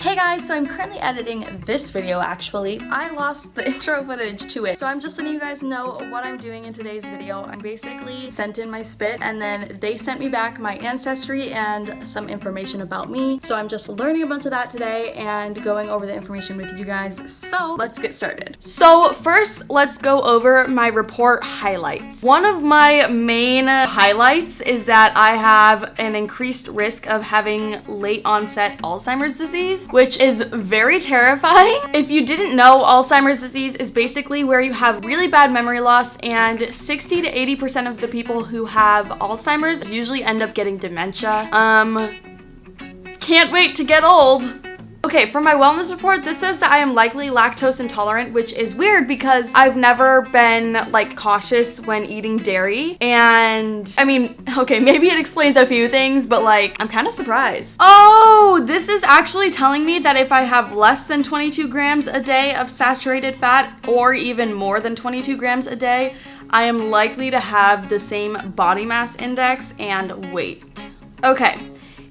Hey guys, so I'm currently editing this video actually. I lost the intro footage to it, so I'm just letting you guys know what I'm doing in today's video. I basically sent in my spit and then they sent me back my ancestry and some information about me. So I'm just learning a bunch of that today and going over the information with you guys. So let's get started. So first, let's go over my report highlights. One of my main highlights is that I have an increased risk of having late onset Alzheimer's disease, which is very terrifying. If you didn't know, Alzheimer's disease is basically where you have really bad memory loss, and 60 to 80% of the people who have Alzheimer's usually end up getting dementia. Can't wait to get old. Okay, for my wellness report, this says that I am likely lactose intolerant, which is weird because I've never been like cautious when eating dairy. And I mean, okay, maybe it explains a few things, but like, I'm kind of surprised. Oh, this is actually telling me that if I have less than 22 grams a day of saturated fat, or even more than 22 grams a day, I am likely to have the same body mass index and weight. Okay.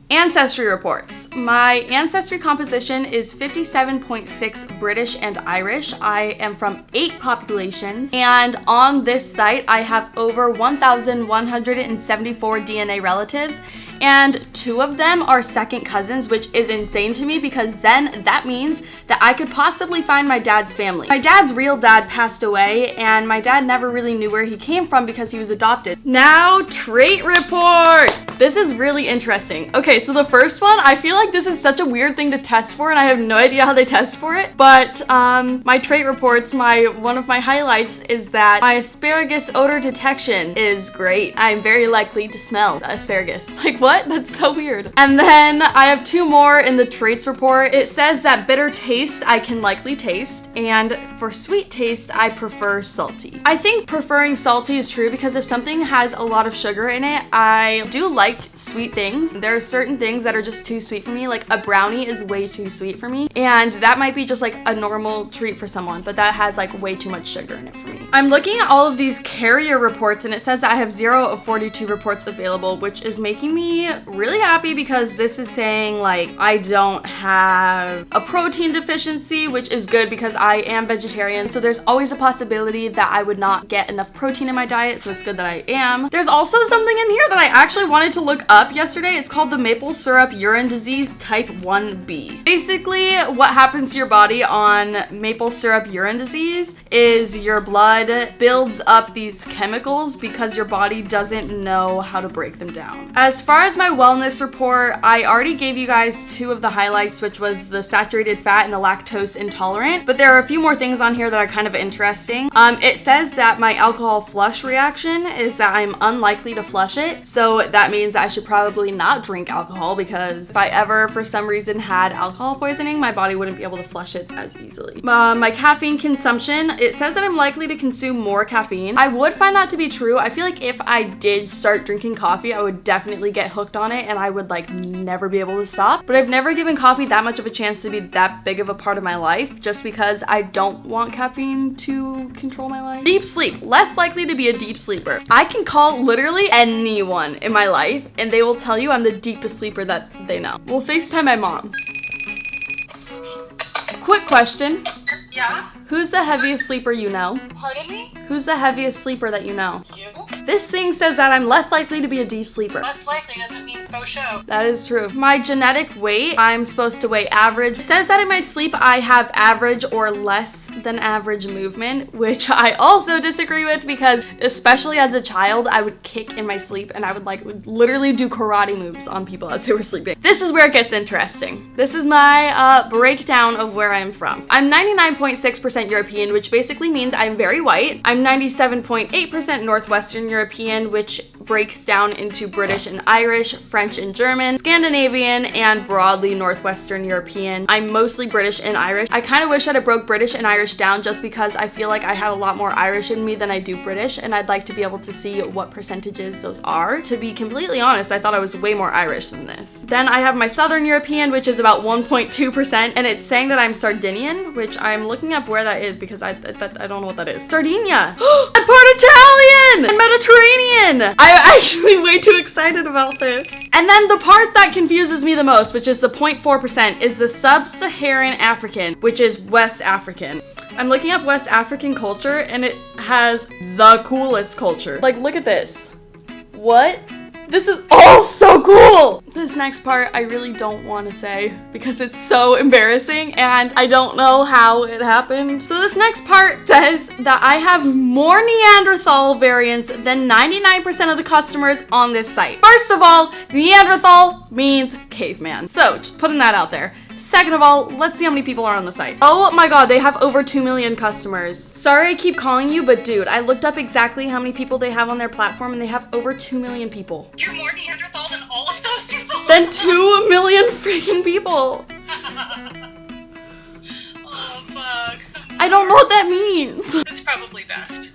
Ancestry reports. My ancestry composition is 57.6 British and Irish. I am from 8 populations, and on this site I have over 1,174 DNA relatives, and 2 of them are second cousins, which is insane to me because then that means that I could possibly find my dad's family. My dad's real dad passed away, and my dad never really knew where he came from because he was adopted. Now, trait reports! This is really interesting. Okay, so the first one, I feel like this is such a weird thing to test for, and I have no idea how they test for it, but my trait reports, one of my highlights is that my asparagus odor detection is great. I'm very likely to smell asparagus. Like, what? That's so weird. And then I have 2 more in the traits report. It says that bitter taste I can likely taste, and for sweet taste I prefer salty. I think preferring salty is true because if something has a lot of sugar in it, I do like sweet things. There are certain things that are just too sweet for me, like a brownie is way too sweet for me, and that might be just like a normal treat for someone, but that has like way too much sugar in it for me. I'm looking at all of these carrier reports, and it says that I have 0 of 42 reports available, which is making me really happy because this is saying like I don't have a protein deficiency, which is good because I am vegetarian, so there's always a possibility that I would not get enough protein in my diet, so it's good that I am. There's also something in here that I actually wanted to look up yesterday. It's called the maple syrup urine disease type 1B. Basically, what happens to your body on maple syrup urine disease is your blood builds up these chemicals because your body doesn't know how to break them down. As far as my wellness report, I already gave you guys 2 of the highlights, which was the saturated fat and the lactose intolerant, but there are a few more things on here that are kind of interesting. It says that my alcohol flush reaction is that I'm unlikely to flush it, so that means that I should probably not drink alcohol because if I ever for some reason had alcohol poisoning, my body wouldn't be able to flush it as easily. My caffeine consumption, it says that I'm likely to consume more caffeine. I would find that to be true. I feel like if I did start drinking coffee, I would definitely get hooked on it and I would like never be able to stop, but I've never given coffee that much of a chance to be that big of a part of my life just because I don't want caffeine to control my life. Deep sleep, less likely to be a deep sleeper. I can call literally anyone in my life and they will tell you I'm the deepest sleeper that they know. We'll FaceTime my mom. Quick question. Yeah? Who's the heaviest sleeper you know? Pardon me? Who's the heaviest sleeper that you know? You? This thing says that I'm less likely to be a deep sleeper. Less likely doesn't mean faux show. That is true. My genetic weight, I'm supposed to weigh average. It says that in my sleep I have average or less than average movement, which I also disagree with because especially as a child, I would kick in my sleep and I would like literally do karate moves on people as they were sleeping. This is where it gets interesting. This is my breakdown of where I'm from. I'm 99.6% European, which basically means I'm very white. I'm 97.8% Northwestern European, which breaks down into British and Irish, French and German, Scandinavian, and broadly Northwestern European. I'm mostly British and Irish. I kind of wish that I broke British and Irish down just because I feel like I have a lot more Irish in me than I do British, and I'd like to be able to see what percentages those are. To be completely honest, I thought I was way more Irish than this. Then I have my Southern European, which is about 1.2%, and it's saying that I'm Sardinian, which I'm looking up where that is because I don't know what that is. Sardinia! I'm part Italian and Mediterranean! actually way too excited about this. And then the part that confuses me the most, which is the 0.4%, is the Sub-Saharan African, which is West African. I'm looking up West African culture, and it has the coolest culture. Like, look at this. What? This is all so cool! This next part I really don't want to say because it's so embarrassing and I don't know how it happened. So this next part says that I have more Neanderthal variants than 99% of the customers on this site. First of all, Neanderthal means caveman. So just putting that out there. Second of all, let's see how many people are on the site. Oh my god, they have over 2 million customers. Sorry I keep calling you, but dude, I looked up exactly how many people they have on their platform and they have over 2 million people. You're more Neanderthal than all of those people? Than 2 million freaking people. Oh fuck. I don't know what that means. It's probably best.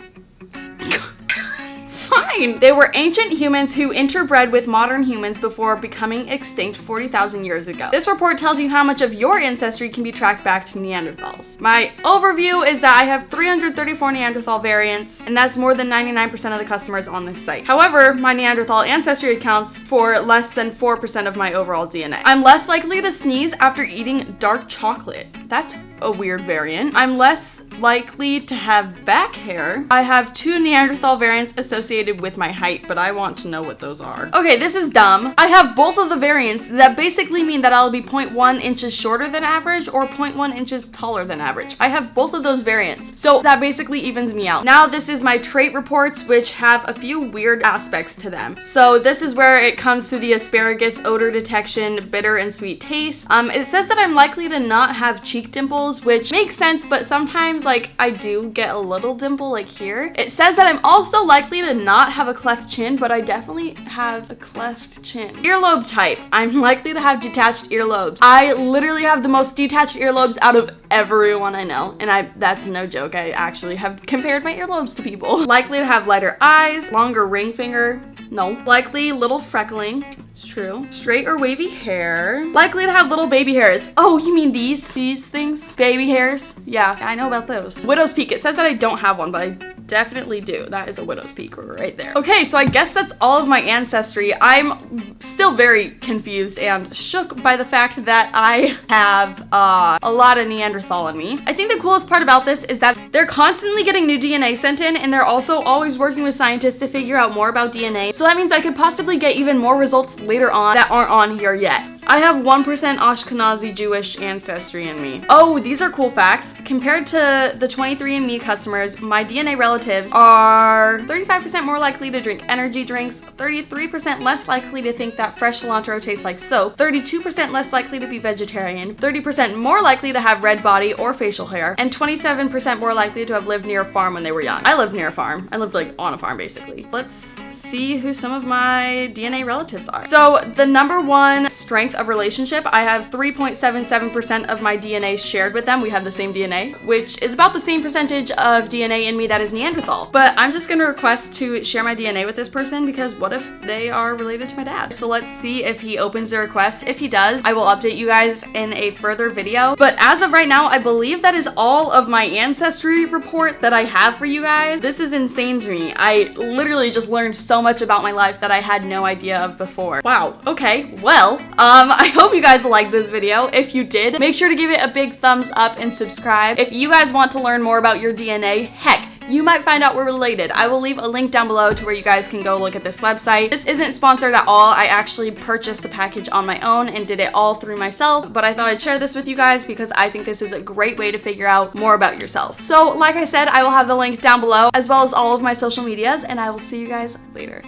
Fine. They were ancient humans who interbred with modern humans before becoming extinct 40,000 years ago. This report tells you how much of your ancestry can be tracked back to Neanderthals. My overview is that I have 334 Neanderthal variants, and that's more than 99% of the customers on this site. However, my Neanderthal ancestry accounts for less than 4% of my overall DNA. I'm less likely to sneeze after eating dark chocolate. That's a weird variant. I'm less likely to have back hair. I have 2 Neanderthal variants associated with my height, but I want to know what those are. Okay, this is dumb. I have both of the variants that basically mean that I'll be 0.1 inches shorter than average or 0.1 inches taller than average. I have both of those variants, so that basically evens me out. Now this is my trait reports, which have a few weird aspects to them. So this is where it comes to the asparagus odor detection, bitter and sweet taste. It says that I'm likely to not have cheek dimples, which makes sense, but sometimes like I do get a little dimple like here. It says that I'm also likely to not have a cleft chin, but I definitely have a cleft chin. Earlobe type. I'm likely to have detached earlobes. I literally have the most detached earlobes out of everyone I know, and that's no joke. I actually have compared my earlobes to people. Likely to have lighter eyes, longer ring finger. No. Likely little freckling. It's true. Straight or wavy hair. Likely to have little baby hairs. Oh, you mean these things? Baby hairs? Yeah, I know about those. Widow's peak. It says that I don't have one, but I definitely do. That is a widow's peak right there. Okay, so I guess that's all of my ancestry. I'm still very confused and shook by the fact that I have a lot of Neanderthal in me. I think the coolest part about this is that they're constantly getting new DNA sent in, and they're also always working with scientists to figure out more about DNA. So that means I could possibly get even more results later on that aren't on here yet. I have 1% Ashkenazi Jewish ancestry in me. Oh, these are cool facts. Compared to the 23andMe customers, my DNA relatives are 35% more likely to drink energy drinks, 33% less likely to think that fresh cilantro tastes like soap, 32% less likely to be vegetarian, 30% more likely to have red body or facial hair, and 27% more likely to have lived near a farm when they were young. I lived near a farm. I lived like on a farm basically. Let's see who some of my DNA relatives are. So the number one strength of relationship, I have 3.77% of my DNA shared with them. We have the same DNA, which is about the same percentage of DNA in me that is Neanderthal. But I'm just gonna request to share my DNA with this person because what if they are related to my dad? So let's see if he opens the request. If he does, I will update you guys in a further video. But as of right now, I believe that is all of my ancestry report that I have for you guys. This is insane to me. I literally just learned so much about my life that I had no idea of before. Wow, okay, well, I hope you guys liked this video. If you did, make sure to give it a big thumbs up and subscribe. If you guys want to learn more about your DNA, heck, you might find out we're related. I will leave a link down below to where you guys can go look at this website. This isn't sponsored at all. I actually purchased the package on my own and did it all through myself, but I thought I'd share this with you guys because I think this is a great way to figure out more about yourself. So like I said, I will have the link down below as well as all of my social medias, and I will see you guys later.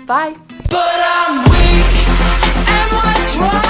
Bye. But I'm weak, and what's wrong?